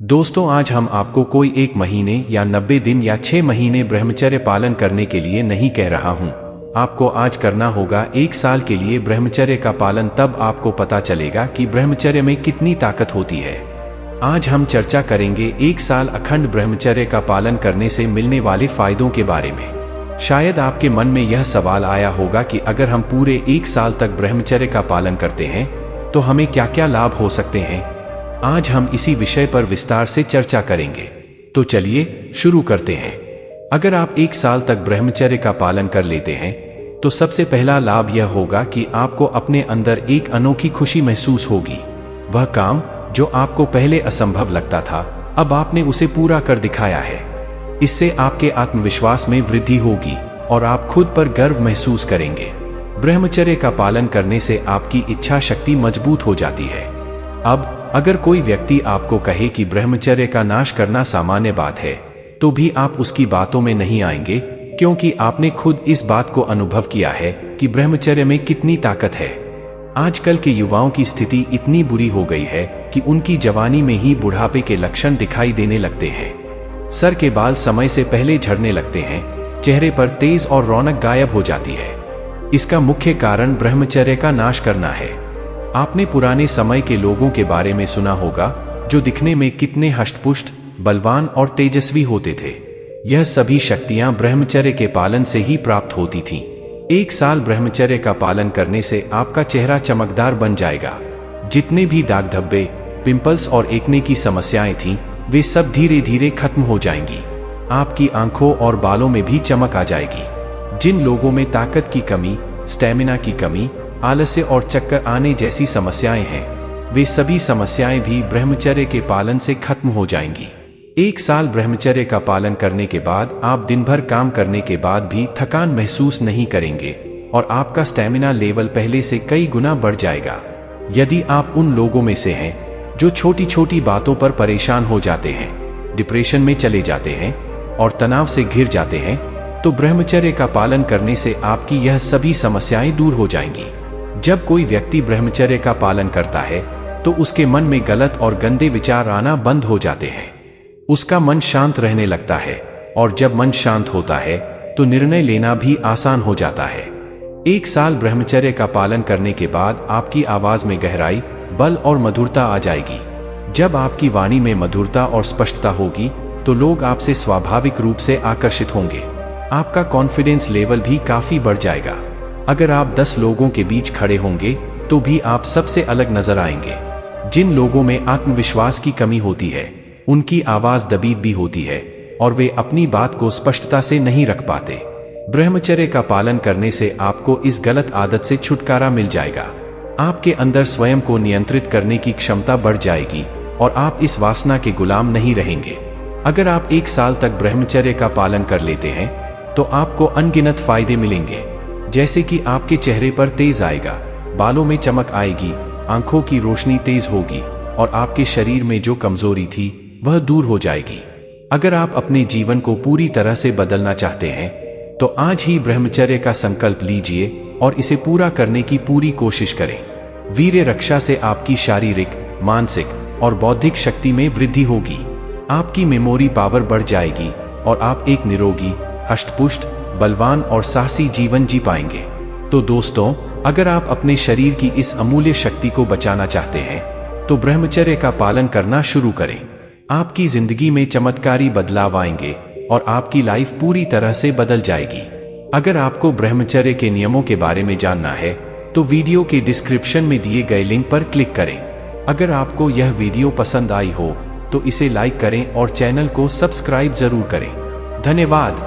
दोस्तों, आज हम आपको कोई 1 महीने या 90 दिन या 6 महीने ब्रह्मचर्य पालन करने के लिए नहीं कह रहा हूँ। आपको आज करना होगा 1 साल के लिए ब्रह्मचर्य का पालन। तब आपको पता चलेगा कि ब्रह्मचर्य में कितनी ताकत होती है। आज हम चर्चा करेंगे 1 साल अखंड ब्रह्मचर्य का पालन करने से मिलने वाले फायदों के बारे में। शायद आपके मन में यह सवाल आया होगा कि अगर हम पूरे 1 साल तक ब्रह्मचर्य का पालन करते हैं तो हमें क्या क्या लाभ हो सकते हैं। आज हम इसी विषय पर विस्तार से चर्चा करेंगे। तो चलिए शुरू करते हैं। अगर आप 1 साल तक ब्रह्मचर्य का पालन कर लेते हैं तो सबसे पहला लाभ यह होगा कि आपको अपने अंदर एक अनोखी खुशी महसूस होगी। वह काम जो आपको पहले असंभव लगता था, अब आपने उसे पूरा कर दिखाया है। इससे आपके आत्मविश्वास में वृद्धि होगी और आप खुद पर गर्व महसूस करेंगे। ब्रह्मचर्य का पालन करने से आपकी इच्छा शक्ति मजबूत हो जाती है। अब अगर कोई व्यक्ति आपको कहे कि ब्रह्मचर्य का नाश करना सामान्य बात है, तो भी आप उसकी बातों में नहीं आएंगे, क्योंकि आपने खुद इस बात को अनुभव किया है कि ब्रह्मचर्य में कितनी ताकत है। आजकल के युवाओं की स्थिति इतनी बुरी हो गई है कि उनकी जवानी में ही बुढ़ापे के लक्षण दिखाई देने लगते हैं। सर के बाल समय से पहले झड़ने लगते हैं, चेहरे पर तेज और रौनक गायब हो जाती है। इसका मुख्य कारण ब्रह्मचर्य का नाश करना है। आपने पुराने समय के लोगों के बारे में सुना होगा जो दिखने में कितने हष्टपुष्ट, बलवान और तेजस्वी होते थे। यह सभी शक्तियां ब्रह्मचर्य के पालन से ही प्राप्त होती थीं। 1 साल ब्रह्मचर्य का पालन करने से आपका चेहरा चमकदार बन जाएगा। जितने भी दाग धब्बे, पिंपल्स और एक्ने की समस्याएं थीं, वे सब धीरे धीरे खत्म हो जाएंगी। आपकी आंखों और बालों में भी चमक आ जाएगी। जिन लोगों में ताकत की कमी, स्टेमिना की कमी, आलस्य और चक्कर आने जैसी समस्याएं हैं, वे सभी समस्याएं भी ब्रह्मचर्य के पालन से खत्म हो जाएंगी। 1 साल ब्रह्मचर्य का पालन करने के बाद आप दिन भर काम करने के बाद भी थकान महसूस नहीं करेंगे और आपका स्टेमिना लेवल पहले से कई गुना बढ़ जाएगा। यदि आप उन लोगों में से हैं जो छोटी छोटी बातों पर परेशान हो जाते हैं, डिप्रेशन में चले जाते हैं और तनाव से घिर जाते हैं, तो ब्रह्मचर्य का पालन करने से आपकी यह सभी समस्याएं दूर हो जाएंगी। जब कोई व्यक्ति ब्रह्मचर्य का पालन करता है तो उसके मन में गलत और गंदे विचार आना बंद हो जाते हैं। उसका मन शांत रहने लगता है और जब मन शांत होता है तो निर्णय लेना भी आसान हो जाता है। 1 साल ब्रह्मचर्य का पालन करने के बाद आपकी आवाज में गहराई, बल और मधुरता आ जाएगी। जब आपकी वाणी में मधुरता और स्पष्टता होगी तो लोग आपसे स्वाभाविक रूप से आकर्षित होंगे। आपका कॉन्फिडेंस लेवल भी काफी बढ़ जाएगा। अगर आप 10 लोगों के बीच खड़े होंगे तो भी आप सबसे अलग नजर आएंगे। जिन लोगों में आत्मविश्वास की कमी होती है, उनकी आवाज दबी भी होती है और वे अपनी बात को स्पष्टता से नहीं रख पाते। ब्रह्मचर्य का पालन करने से आपको इस गलत आदत से छुटकारा मिल जाएगा। आपके अंदर स्वयं को नियंत्रित करने की क्षमता बढ़ जाएगी और आप इस वासना के गुलाम नहीं रहेंगे। अगर आप 1 साल तक ब्रह्मचर्य का पालन कर लेते हैं तो आपको अनगिनत फायदे मिलेंगे, जैसे कि आपके चेहरे पर तेज आएगा, बालों में चमक आएगी, आंखों की रोशनी तेज होगी और आपके शरीर में जो कमजोरी थी वह दूर हो जाएगी। अगर आप अपने जीवन को पूरी तरह से बदलना चाहते हैं तो आज ही ब्रह्मचर्य का संकल्प लीजिए और इसे पूरा करने की पूरी कोशिश करें। वीर्य रक्षा से आपकी शारीरिक, मानसिक और बौद्धिक शक्ति में वृद्धि होगी। आपकी मेमोरी पावर बढ़ जाएगी और आप एक निरोगी, हष्टपुष्ट, बलवान और साहसी जीवन जी पाएंगे। तो दोस्तों, अगर आप अपने शरीर की इस अमूल्य शक्ति को बचाना चाहते हैं तो ब्रह्मचर्य का पालन करना शुरू करें। आपकी जिंदगी में चमत्कारी बदलाव आएंगे और आपकी लाइफ पूरी तरह से बदल जाएगी। अगर आपको ब्रह्मचर्य के नियमों के बारे में जानना है तो वीडियो के डिस्क्रिप्शन में दिए गए लिंक पर क्लिक करें। अगर आपको यह वीडियो पसंद आई हो तो इसे लाइक करें और चैनल को सब्सक्राइब जरूर करें। धन्यवाद।